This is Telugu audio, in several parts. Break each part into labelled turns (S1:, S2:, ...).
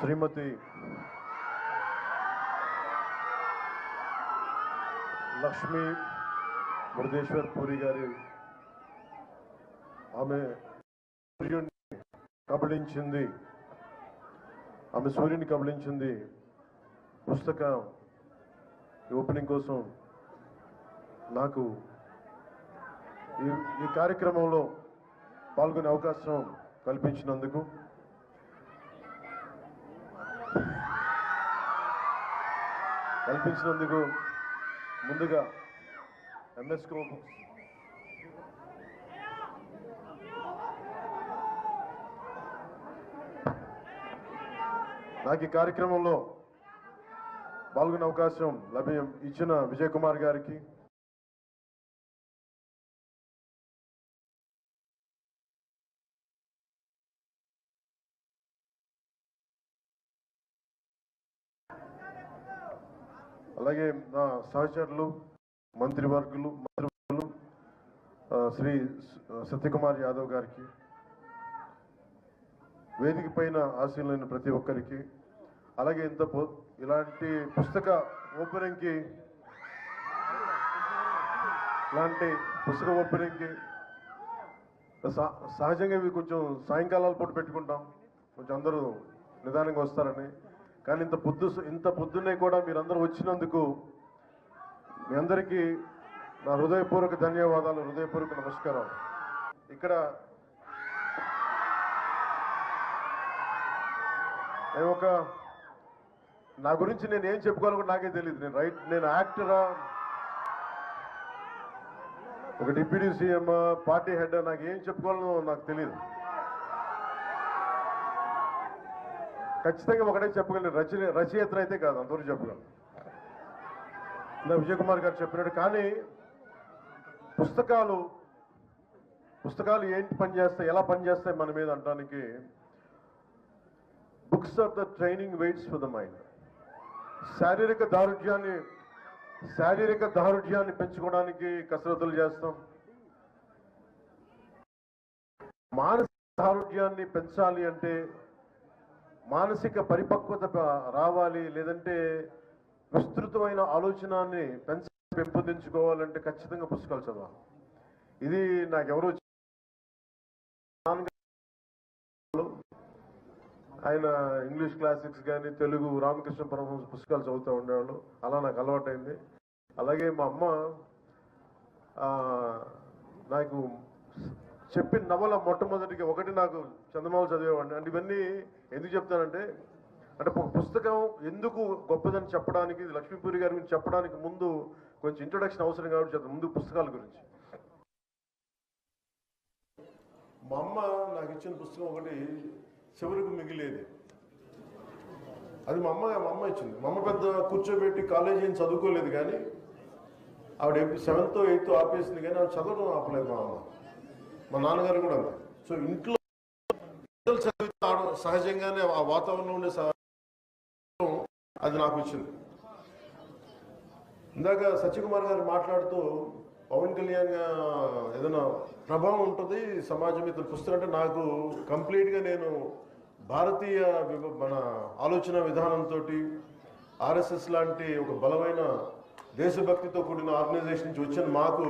S1: శ్రీమతి లక్ష్మీ మురుదేశ్వర్ పూరి గారి ఆమె సూర్యుని కబళించింది పుస్తకం ఓపెనింగ్ కోసం నాకు ఈ కార్యక్రమంలో పాల్గొనే అవకాశం కల్పించినందుకు ముందుగా ఎంఎస్ బుక్స్ నాకు ఈ కార్యక్రమంలో పాల్గొనే అవకాశం ఇచ్చిన విజయ్ కుమార్ గారికి, అలాగే నా సహచరులు మంత్రివర్గులు శ్రీ సత్యకుమార్ యాదవ్ గారికి, వేదిక పైన ఆశీనులైన ప్రతి ఒక్కరికి, అలాగే ఇలాంటి పుస్తక ఓపెనింగ్కి సహజంగా ఇవి కొంచెం సాయంకాలాల పూట పెట్టుకుంటాం, కొంచెం అందరూ నిదానంగా వస్తారని. కానీ ఇంత పొద్దున్నే కూడా మీరందరూ వచ్చినందుకు మీ అందరికీ నా హృదయపూర్వక ధన్యవాదాలు, హృదయపూర్వక నమస్కారాలు. ఇక్కడ నా గురించి నేను ఏం చెప్పుకోవాలో నాకే తెలియదు. నేను యాక్టరా, ఒక డిప్యూటీ సీఎం, పార్టీ హెడ్, నాకు ఏం చెప్పుకోవాలో నాకు తెలియదు. ఖచ్చితంగా ఒకటే చెప్పగలను, రచయిత అయితే కాదు, అందరూ చెప్పగలను. విజయ్ కుమార్ గారు చెప్పినట్టు. కానీ పుస్తకాలు ఏంటి పనిచేస్తాయి, ఎలా పనిచేస్తాయి మన మీద అనడానికి, books are the training weights for the mind. శారీరక దారుఢ్యాన్ని పెంచుకోవడానికి కసరత్తులు చేస్తాం. మానసిక దారుఢ్యాన్ని పెంచాలి అంటే, మానసిక పరిపక్వత రావాలి, లేదంటే విస్తృతమైన ఆలోచనాన్ని పెంపొందించుకోవాలంటే ఖచ్చితంగా పుస్తకాలు చదవాలి. ఇది నాకెవరో ఆయన ఇంగ్లీష్ క్లాసిక్స్ కానీ తెలుగు రామకృష్ణ పరమహంస పుస్తకాలు చదువుతూ ఉండేవాళ్ళు, అలా నాకు అలవాటైంది. అలాగే మా అమ్మ నాకు చెప్పిన నవల మొట్టమొదటిగా ఒకటి నాకు చందమామ చదివేవాడిని. అంటే ఇవన్నీ ఎందుకు చెప్తానంటే, ఒక పుస్తకం ఎందుకు గొప్పదని చెప్పడానికి, లక్ష్మీపూరి గారి గురించి చెప్పడానికి ముందు కొంచెం ఇంట్రొడక్షన్ అవసరం కాబట్టి చెప్తాను. ముందు పుస్తకాల గురించి. మా అమ్మ నాకు ఇచ్చిన పుస్తకం ఒకటి చివరికి మిగిలేది. అది మా అమ్మ ఇచ్చింది. మా అమ్మ పెద్ద కూర్చోబెట్టి కాలేజీ ఏం చదువుకోలేదు, కానీ ఆవిడ 7th 8th ఆపేసింది, కానీ ఆవిడ చదవడం ఆపలేదు మా అమ్మ. మా నాన్నగారు కూడా అంతే. సో ఇంట్లో చదివితే సహజంగానే ఆ వాతావరణంలో ఉండే అది నాకు వచ్చింది. ఇందాక సత్యకుమార్ గారు మాట్లాడుతూ పవన్ కళ్యాణ్ ఏదైనా ప్రభావం ఉంటుంది సమాజం మీద పుస్తకం అంటే, నాకు కంప్లీట్గా నేను భారతీయ మన ఆలోచన విధానంతో ఆర్ఎస్ఎస్ లాంటి ఒక బలమైన దేశభక్తితో కూడిన ఆర్గనైజేషన్ నుంచి వచ్చిన మాకు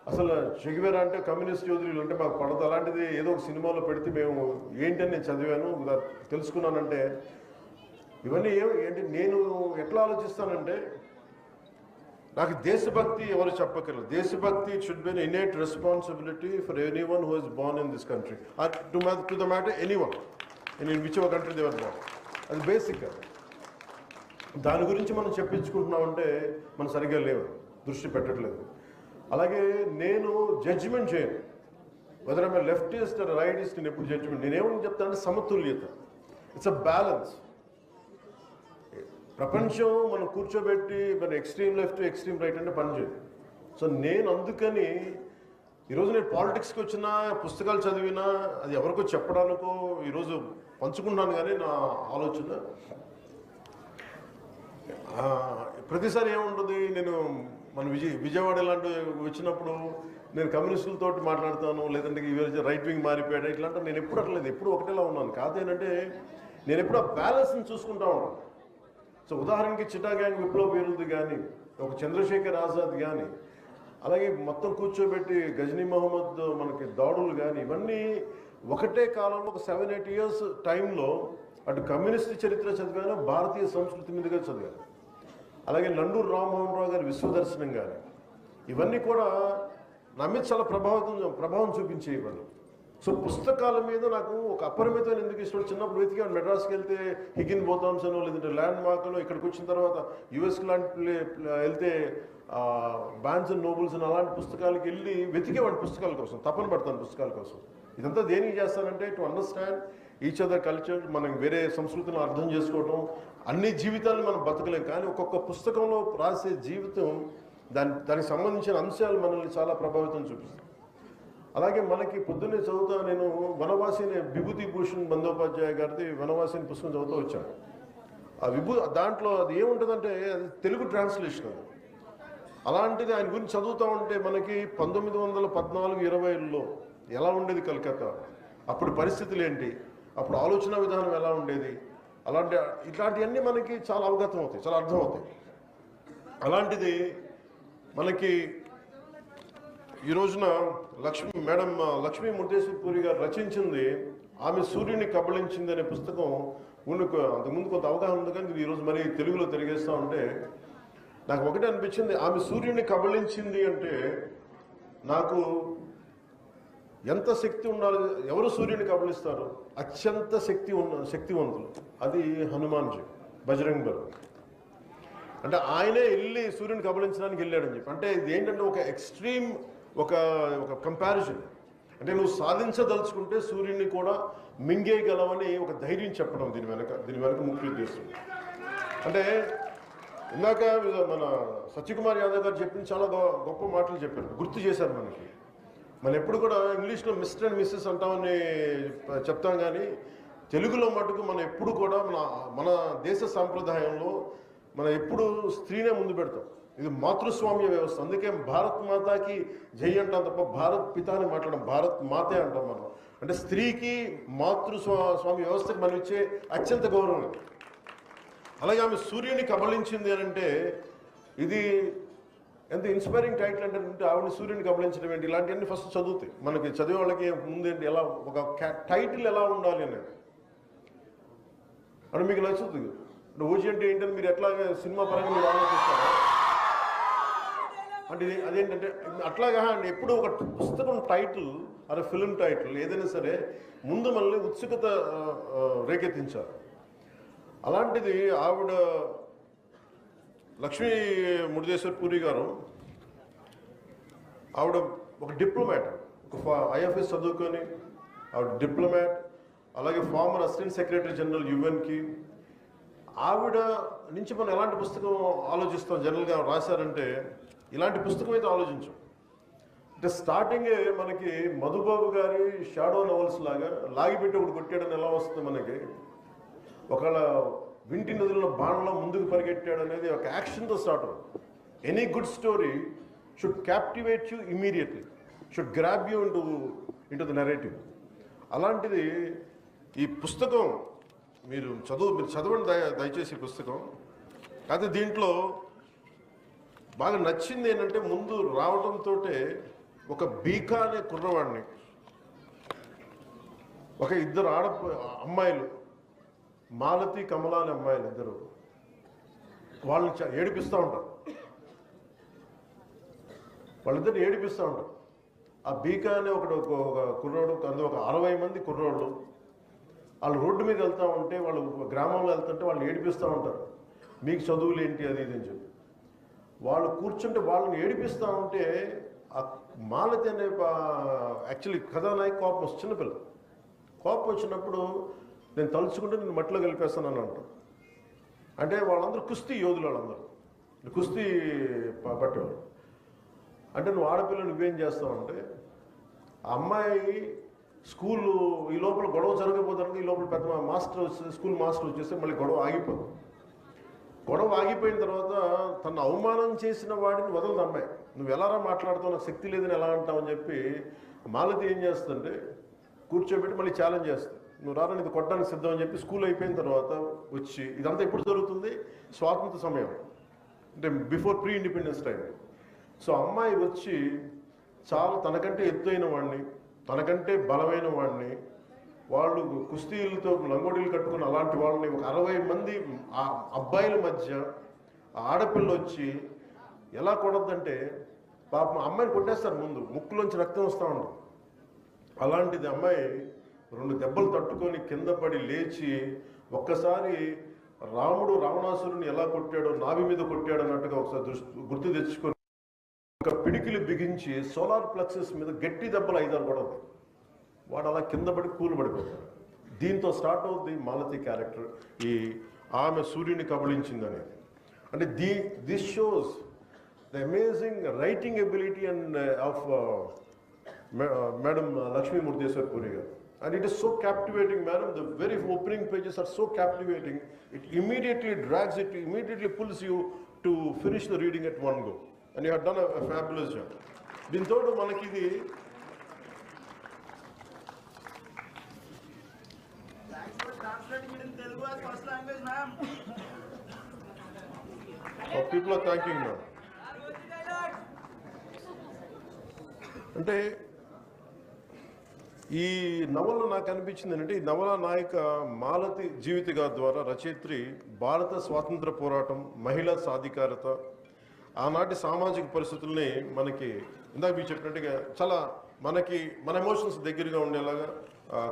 S1: అసలు చెగివేరా అంటే కమ్యూనిస్ట్ యోధులు అంటే మాకు పడదు. అలాంటిది ఏదో ఒక సినిమాలో పెడితే మేము ఏంటని నేను చదివాను, తెలుసుకున్నానంటే ఇవన్నీ ఏంటి నేను ఎట్లా ఆలోచిస్తానంటే, నాకు దేశభక్తి ఎవరు చెప్పగలరు. దేశభక్తి it should be an innate responsibility for anyone who is born in this country, to the matter anyone in whichever country they were born. అది బేసిక్గా. దాని గురించి మనం చెప్పించుకుంటున్నామంటే మనం సరిగ్గా లేవు, దృష్టి పెట్టట్లేదు. అలాగే నేను జడ్జిమెంట్ చేయను, whether I'm leftist or rightist. నేను ఎప్పుడు జడ్జిమెంట్, నేనేమని చెప్తానంటే సమతుల్యత. It's a balance. ప్రపంచం మనం కూర్చోబెట్టి మన ఎక్స్ట్రీమ్ లెఫ్ట్ ఎక్స్ట్రీమ్ రైట్ అంటే పనిచేయదు. సో నేను అందుకని ఈరోజు నేను పాలిటిక్స్కి వచ్చినా, పుస్తకాలు చదివినా, అది ఎవరికో చెప్పడానికో ఈరోజు పంచుకున్నాను. కానీ నా ఆలోచన ప్రతిసారి ఏముంటుంది, నేను మన విజయవాడ లాంటి వచ్చినప్పుడు నేను కమ్యూనిస్టులతో మాట్లాడతాను, లేదంటే రైట్ వింగ్ మారిపోయాడు ఇట్లాంటి నేను ఎప్పుడు అట్లేదు, ఎప్పుడు ఒకటేలా ఉన్నాను. కాదేనంటే నేను ఎప్పుడు ఆ బ్యాలెన్స్ని చూసుకుంటా ఉంటాను. సో ఉదాహరణకి చిటా గ్యాంగ్ విప్లవ వీరులది కానీ, ఒక చంద్రశేఖర్ ఆజాద్ కానీ, అలాగే మొత్తం కూర్చోబెట్టి గజనీ మహమ్మద్ మనకి దాడులు కానీ, ఇవన్నీ ఒకటే కాలంలో ఒక 7-8 years టైంలో అటు కమ్యూనిస్ట్ చరిత్ర చదివాను, భారతీయ సంస్కృతి మీదుగా చదివాను. అలాగే నండూరు రామ్మోహన్ రావు గారి విశ్వదర్శనం కానీ, ఇవన్నీ కూడా నా మీద చాలా ప్రభావం చూపించే ఇవన్నీ. సో పుస్తకాల మీద నాకు ఒక అపరిమితమైన ఎందుకు ఇష్టం. చిన్నప్పుడు వెతికాను, మెడ్రాస్కి వెళ్తే హిగిన్ బోథామ్స్ అనో లేదంటే ల్యాండ్ మార్క్లో, ఇక్కడికి వచ్చిన తర్వాత యుఎస్కి లాంటి వెళ్తే బాన్స్ అండ్ నోబుల్స్ అని అలాంటి పుస్తకాలకి వెళ్ళి వెతికేవాడి పుస్తకాల కోసం, తపన పడతాను పుస్తకాల కోసం. ఇదంతా దేనికి చేస్తానంటే to understand each other culture, మనం వేరే సంస్కృతిని అర్థం చేసుకోవటం. అన్ని జీవితాలు మనం బతకలేం, కానీ ఒక్కొక్క పుస్తకంలో రాసే జీవితం దానికి సంబంధించిన అంశాలు మనల్ని చాలా ప్రభావితం చూపిస్తాయి. అలాగే మనకి పొద్దున్నే చదువుతా నేను వనవాసి అనే విభూతి భూషణ్ బందోపాధ్యాయ గారిది వనవాసి అని పుస్తకం చదువుతూ వచ్చాను. ఆ దాంట్లో అది ఏముంటుందంటే అది తెలుగు ట్రాన్స్లేషన్. అది అలాంటిది ఆయన గురించి చదువుతూ ఉంటే మనకి 1914-20లో ఎలా ఉండేది కలకత్తా, అప్పుడు పరిస్థితులు ఏంటి, అప్పుడు ఆలోచన విధానం ఎలా ఉండేది, ఇట్లాంటివన్నీ మనకి చాలా అవగతం అవుతాయి, చాలా అర్థమవుతాయి. అలాంటిది మనకి ఈ రోజున మేడం లక్ష్మీ ముర్దేశ్వర్ పూరి గారు రచించింది ఆమె సూర్యుని కబళించింది అనే పుస్తకం. అంతకుముందు కొంత అవగాహన ఉంది, కానీ ఈరోజు మరి తెలుగులో తిరిగేస్తూ ఉంటే నాకు ఒకటే అనిపించింది, ఆమె సూర్యుని కబళించింది అంటే నాకు ఎంత శక్తి ఉండాలి. ఎవరు సూర్యుని కబళిస్తారు? అత్యంత శక్తివంతులు, అది హనుమాన్జీ, బజరంగ్ బలి. అంటే ఆయనే వెళ్ళి సూర్యుని కబళించడానికి వెళ్ళాడని చెప్పి. అంటే ఇది ఏంటంటే ఒక ఎక్స్ట్రీమ్ ఒక కంపారిజన్. అంటే నువ్వు సాధించదలుచుకుంటే సూర్యుని కూడా మింగేయగలవని ఒక ధైర్యం చెప్పడం దీని వెనక ముఖ్య ఉద్దేశం. అంటే ఇందాక మన సత్యకుమార్ యాదవ్ గారు చెప్పింది చాలా గొప్ప మాటలు చెప్పారు, గుర్తు చేశారు మనకి. మనం ఎప్పుడు కూడా ఇంగ్లీష్లో మిస్టర్ అండ్ మిస్సెస్ అంటామని చెప్తాం, కానీ తెలుగులో మటుకు మనం ఎప్పుడు కూడా మన దేశ సాంప్రదాయంలో మనం ఎప్పుడు స్త్రీనే ముందు పెడతాం. ఇది మాతృస్వామ్య వ్యవస్థ. అందుకే భారత్ మాతాకి జై అంటాం తప్ప భారత్ పితాని మాట్లాడడం, భారత్ మాతే అంటాం మనం. అంటే స్త్రీకి మాతృస్వామ్య వ్యవస్థకి మనం ఇచ్చే అత్యంత గౌరవం. అలాగే ఆమె సూర్యుని కబళించింది అని అంటే ఇది ఎంత ఇన్స్పైరింగ్ టైటిల్ అంటే ఆవిడ సూర్యుని కబళించడం ఏంటి, ఇలాంటివన్నీ ఫస్ట్ చదువుతాయి మనకి. చదివే వాళ్ళకి ముందేంటి, ఎలా ఒక టైటిల్ ఎలా ఉండాలి అనేది అంటే మీకు నచ్చుతుంది. ఓజీ అంటే ఏంటని మీరు ఎట్లాగా సినిమా పరంగా మీరు ఆలోచిస్తారా అంటే అదేంటంటే అట్లాగా ఎప్పుడు ఒక పుస్తకం టైటిల్ అదే ఫిలిం టైటిల్ ఏదైనా సరే ముందు మళ్ళీ ఉత్సుకత రేకెత్తించారు. అలాంటిది ఆవిడ లక్ష్మీ ముర్దేశ్వర్ పూరి గారు, ఆవిడ ఒక డిప్లొమాట్, ఒక ఐఎఫ్ఎస్ చదువుకొని ఆవిడ డిప్లొమాట్, అలాగే ఫార్మర్ అసిస్టెంట్ సెక్రటరీ జనరల్ యుఎన్కి. ఆవిడ నుంచి మనం ఎలాంటి పుస్తకం ఆలోచిస్తాం జనరల్గా రాశారంటే ఇలాంటి పుస్తకం అయితే ఆలోచించాం. అంటే స్టార్టింగే మనకి మధుబాబు గారి షాడో నవల్స్ లాగా లాగిపెట్టి ఒకటి కొట్టాడని ఎలా వస్తుంది మనకి, ఒకవేళ వింటి నదుల్లో బాణంలో ముందుకు పరిగెట్టాడు అనేది ఒక యాక్షన్తో స్టార్ట్ అవుతుంది. Any good story should captivate you immediately, should grab you into the narrative. అలాంటిది ఈ పుస్తకం మీరు చదవండి దయచేసి పుస్తకం. అయితే దీంట్లో బాగా నచ్చింది ఏంటంటే ముందు రావడంతో ఒక బీకా అనే కుర్రవాడిని, ఒక ఇద్దరు అమ్మాయిలు, మాలతి కమలా అనే అమ్మాయిలు ఇద్దరు, వాళ్ళని ఏడిపిస్తూ ఉంటారు. వాళ్ళిద్దరిని ఏడిపిస్తూ ఉంటారు. ఆ బీకా అనే ఒక కుర్రోడు, అందులో ఒక 60 మంది కుర్రోళ్ళు, వాళ్ళు రోడ్డు మీద వెళ్తూ ఉంటే, వాళ్ళు గ్రామంలో వెళ్తుంటే వాళ్ళు ఏడిపిస్తూ ఉంటారు, మీకు చదువులు ఏంటి అది ఇది అని చెప్పి. వాళ్ళు కూర్చుంటే వాళ్ళని ఏడిపిస్తూ ఉంటే ఆ మాలతి అనే యాక్చువల్లీ కథానాయకు కోపం వస్తుంది. చిన్నపిల్ల కోపం వచ్చినప్పుడు నేను తలుచుకుంటే నేను మట్టిలో కలిపేస్తానని అంటాను. అంటే వాళ్ళందరూ కుస్తీ యోధులు, వాళ్ళందరూ కుస్తీ పట్టేవాళ్ళు. అంటే నువ్వు ఆడపిల్ల నువ్వేం చేస్తావంటే, ఆ అమ్మాయి స్కూలు ఈ లోపల గొడవ జరగబోతుంది, ఈ లోపల పెద్ద స్కూల్ మాస్టర్ వచ్చేస్తే మళ్ళీ గొడవ ఆగిపోదు. గొడవ ఆగిపోయిన తర్వాత తను అవమానం చేసిన వాడిని వదలదు అమ్మాయి. నువ్వు ఎలారా మాట్లాడుతావు, నాకు శక్తి లేదని ఎలా అంటావు అని చెప్పి మాలతి ఏం చేస్తుందంటే కూర్చోబెట్టి మళ్ళీ ఛాలెంజ్ చేస్తుంది, నువ్వు రారా ఇది కొట్టడానికి సిద్ధం అని చెప్పి స్కూల్ అయిపోయిన తర్వాత వచ్చి ఇదంతా ఎప్పుడు జరుగుతుంది? స్వాతంత్ర సమయం, అంటే before pre independence time. So అమ్మాయి వచ్చి చాలా తనకంటే ఎత్తైన వాడిని, తనకంటే బలమైన వాడిని, వాళ్ళు కుస్తీలతో లంగోడీలు కట్టుకున్న అలాంటి వాళ్ళని ఒక 60 మంది అబ్బాయిల మధ్య ఆడపిల్ల వచ్చి ఎలా కొడద్దంటే పాపం అమ్మాయిని కొట్టేస్తారు, ముందు ముక్కులోంచి రక్తం వస్తూ ఉంటుంది. అలాంటిది అమ్మాయి 2 దెబ్బలు తట్టుకొని కింద పడి లేచి ఒక్కసారి రాముడు రావణాసురుని ఎలా కొట్టాడో నాభి మీద కొట్టాడు అన్నట్టుగా ఒకసారి గుర్తు తెచ్చుకొని ఒక పిడికిలు బిగించి సోలార్ ప్లెక్సెస్ మీద గట్టి దెబ్బలు 5-6 కూడా వాడు అలా కింద పడి కూలు పడిపోతాడు. దీంతో స్టార్ట్ అవుద్ది మాలతి క్యారెక్టర్, ఈ ఆమె సూర్యుని కబళించిందని. అంటే this shows the amazing writing ability and of Madam Lakshmi Murdeshwar Puri garu. And it is so captivating, madam. The very opening pages are so captivating. It immediately drags it, immediately pulls you to finish the reading at one go. And you have done a fabulous job. Dinto manaki idi
S2: thanks for translating it in Telugu as first language, ma'am.
S1: People are thanking now. అంటే ఈ నవల నాకు అనిపించింది అంటే ఈ నవల నాయిక మాలతి జీవిత ద్వారా రచయిత్రి భారత స్వాతంత్ర పోరాటం, మహిళా సాధికారత, ఆనాటి సామాజిక పరిస్థితుల్ని మనకి ఇందాక మీరు చెప్పినట్టుగా చాలా మన ఎమోషన్స్ దగ్గరగా ఉండేలాగా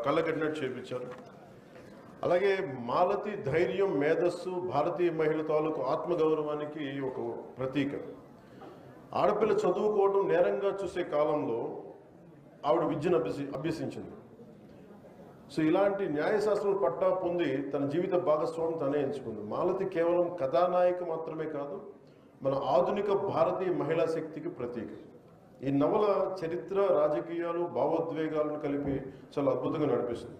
S1: కళ్ళకట్టినట్టు చేపించారు. అలాగే మాలతి ధైర్యం, మేధస్సు, భారతీయ మహిళ తాలూకు ఆత్మగౌరవానికి ఒక ప్రతీక. ఆడపిల్ల చదువుకోవడం నేరంగా చూసే కాలంలో ఆవిడ విద్యను అభ్యసించింది. సో ఇలాంటి న్యాయశాస్త్రం పట్టా పొంది తన జీవిత భాగస్వామి తనే ఎంచుకుంది. మాలతి కేవలం కథానాయిక మాత్రమే కాదు, మన ఆధునిక భారతీయ మహిళా శక్తికి ప్రతీక. ఈ నవల చరిత్ర, రాజకీయాలు, భావోద్వేగాలను కలిపి చాలా అద్భుతంగా నడిపిస్తుంది.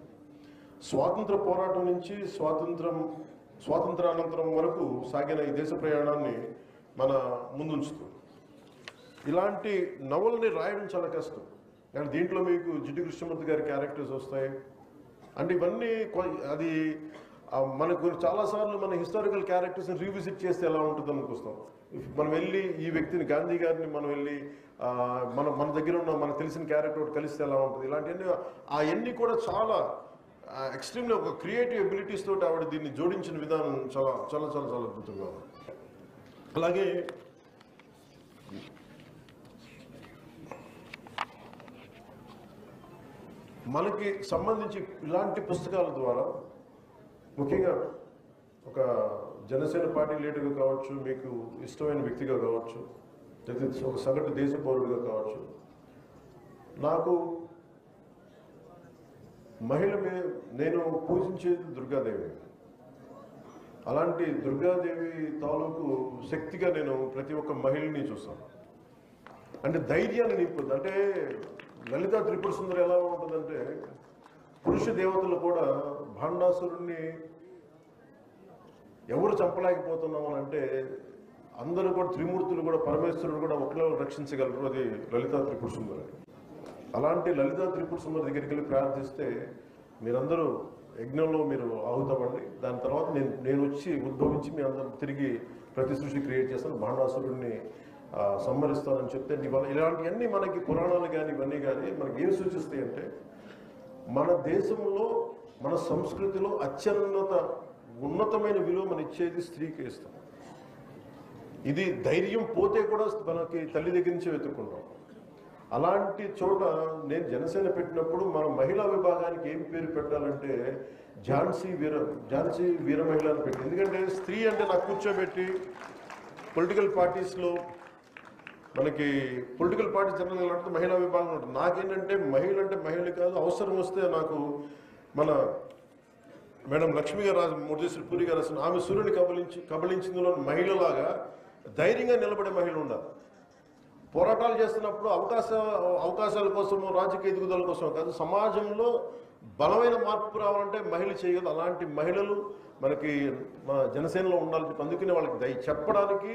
S1: స్వాతంత్ర పోరాటం నుంచి స్వాతంత్రానంతరం వరకు సాగిన ఈ దేశ ప్రయాణాన్ని మన ముందుంచుతుంది. ఇలాంటి నవలని రాయడం చాలా కష్టం. కానీ దీంట్లో మీకు జిడ్డు కృష్ణమూర్తి గారి క్యారెక్టర్స్ వస్తాయి. అంటే ఇవన్నీ అది మనకు చాలాసార్లు మన హిస్టారికల్ క్యారెక్టర్స్ని రీవిజిట్ చేస్తే ఎలా ఉంటుంది అనుకొస్తాం. మనం వెళ్ళి ఈ వ్యక్తిని, గాంధీ గారిని మనం వెళ్ళి మన దగ్గర ఉన్న మనకు తెలిసిన క్యారెక్టర్ ఒకటి కలిస్తే ఎలా ఉంటుంది, ఇలాంటివన్నీ అవన్నీ కూడా చాలా ఎక్స్ట్రీమ్లీ ఒక క్రియేటివ్ ఎబిలిటీస్ తోటి ఆవిడ దీన్ని జోడించిన విధానం చాలా చాలా చాలా చాలా అద్భుతంగా ఉంది. అలాగే మనకి సంబంధించి ఇలాంటి పుస్తకాల ద్వారా ముఖ్యంగా ఒక జనసేన పార్టీ లీడర్గా కావచ్చు, మీకు ఇష్టమైన వ్యక్తిగా కావచ్చు, లేదా ఒక సగటు దేశ పౌరుడిగా కావచ్చు, నాకు నేను పూజించేది దుర్గాదేవి. అలాంటి దుర్గాదేవి తాలూకు శక్తిగా నేను ప్రతి ఒక్క మహిళని చూస్తాను. అంటే ధైర్యాన్ని నింపుతుంది. అంటే లలితా త్రిపుర సుందరి ఎలా ఉంటుందంటే పురుష దేవతలు కూడా భాండాసురుణ్ణి ఎవరు చంపలేకపోతున్నాం అని అంటే అందరూ కూడా త్రిమూర్తులు కూడా పరమేశ్వరుడు కూడా ఒకరిలో రక్షించగలరు, అది లలితా త్రిపుర సుందరి. అలాంటి లలితా త్రిపుర సుందరి దగ్గరికి వెళ్ళి ప్రార్థిస్తే మీరందరూ యజ్ఞంలో మీరు ఆహుతమండి, దాని తర్వాత నేను వచ్చి ఉద్భవించి మీ అందరూ తిరిగి ప్రతి సృష్టి క్రియేట్ చేస్తాను, భాండాసురుడిని సంహరిస్తానని చెప్తే ఇలాంటివన్నీ మనకి పురాణాలు కానీ ఇవన్నీ కానీ మనకి ఏం సూచిస్తాయి అంటే మన దేశంలో మన సంస్కృతిలో ఉన్నతమైన విలువ మనం ఇచ్చేది స్త్రీకి ఇస్తాం. ఇది ధైర్యం పోతే కూడా మనకి తల్లి దగ్గర నుంచి వెతుక్కుంటాం. అలాంటి చోట నేను జనసేన పెట్టినప్పుడు మన మహిళా విభాగానికి ఏం పేరు పెట్టాలంటే ఝాన్సీ వీర మహిళ అని పెట్టి. ఎందుకంటే స్త్రీ అంటే నాకు కూర్చోబెట్టి పొలిటికల్ పార్టీస్లో మనకి పొలిటికల్ పార్టీస్ జనరల్ అంటే మహిళా విభాగం ఉంటుంది. నాకేంటంటే మహిళ అంటే మహిళ కాదు, అవసరం వస్తే నాకు మన మేడం లక్ష్మీ గారు మురళీశ్వర పూరి గారు అసలు ఆమె సూర్యుని కబళించిందిలో మహిళలాగా ధైర్యంగా నిలబడే మహిళ ఉండాలి. పోరాటాలు చేస్తున్నప్పుడు అవకాశాల కోసమో రాజకీయ ఎదుగుదల కోసమో కాదు, సమాజంలో బలమైన మార్పు రావాలంటే మహిళ చేయగలదు. అలాంటి మహిళలు మనకి మన జనసేనలో ఉండాలని చెప్పి అందుకనే వాళ్ళకి చెప్పడానికి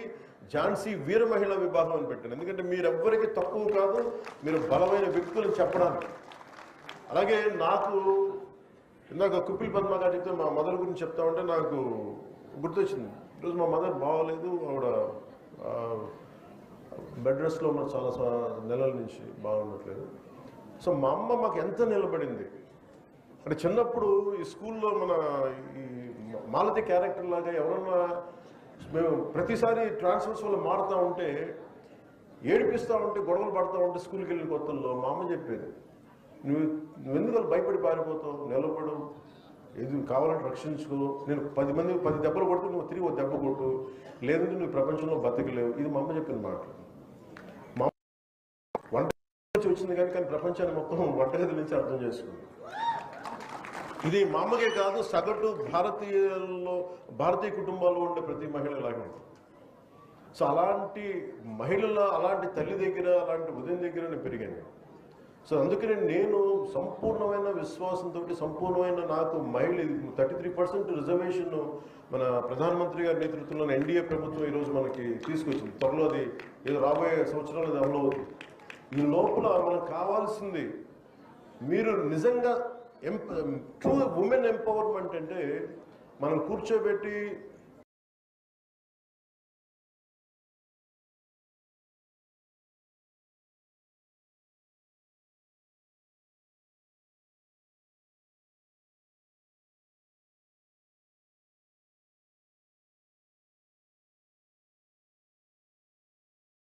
S1: ఝాన్సీ వీర మహిళా విభాగం అని పెట్టాను. ఎందుకంటే మీరెవ్వరికి తక్కువ కాదు, మీరు బలమైన వ్యక్తులను చెప్పడానికి. అలాగే నాకు ఇందాక కుప్పిల్ పద్మ గారితో మా మదర్ గురించి చెప్తా ఉంటే నాకు గుర్తొచ్చింది. ఈరోజు మా మదర్ బాగోలేదు, ఆవిడ బెడ్ రెస్ట్లో ఉన్న చాలా నెలల నుంచి బాగుండట్లేదు. సో మా అమ్మ మాకు ఎంత నిలబడింది అంటే చిన్నప్పుడు ఈ స్కూల్లో మన ఈ మాలతి క్యారెక్టర్ లాగా ఎవరన్నా మేము ప్రతిసారి ట్రాన్స్ఫర్స్ వల్ల మారుతూ ఉంటే ఏడిపిస్తూ ఉంటే గొడవలు పడుతూ ఉంటే స్కూల్కి వెళ్ళిన కొత్తల్లో మా అమ్మ చెప్పేది, నువ్వెందుకు భయపడి పారిపోతావు, నిలబడు, ఏది కావాలంటే రక్షించుకో, నేను 10 దెబ్బలు కొడితే నువ్వు తిరిగి ఒక దెబ్బ కొట్టు, లేదంటే నువ్వు ప్రపంచంలో బతకలేవు. ఇది మా అమ్మ చెప్పిన మాట. మా వంట నుంచి వచ్చింది కానీ ప్రపంచాన్ని మొత్తం వంటగది నుంచి అర్థం చేసుకుంది. ఇది మా అమ్మకే కాదు, సగటు భారతీయ కుటుంబాల్లో ఉండే ప్రతి మహిళ ఇలాగే ఉంటుంది. సో అలాంటి మహిళల అలాంటి తల్లి దగ్గర అలాంటి ఉదయం దగ్గర నేను పెరిగాను. సో అందుకనే నేను సంపూర్ణమైన విశ్వాసంతో సంపూర్ణమైన నాకు మహిళ 33% రిజర్వేషన్ మన ప్రధానమంత్రి గారి నేతృత్వంలో ఎన్డీఏ ప్రభుత్వం ఈరోజు మనకి తీసుకొచ్చింది. త్వరలో అది ఏదో రాబోయే సంవత్సరాలు అది అమలు అవుతుంది. ఈ లోపల మనకు కావాల్సింది మీరు నిజంగా ట్రూ ఉమెన్ ఎంపవర్మెంట్ అంటే మనం కూర్చోబెట్టి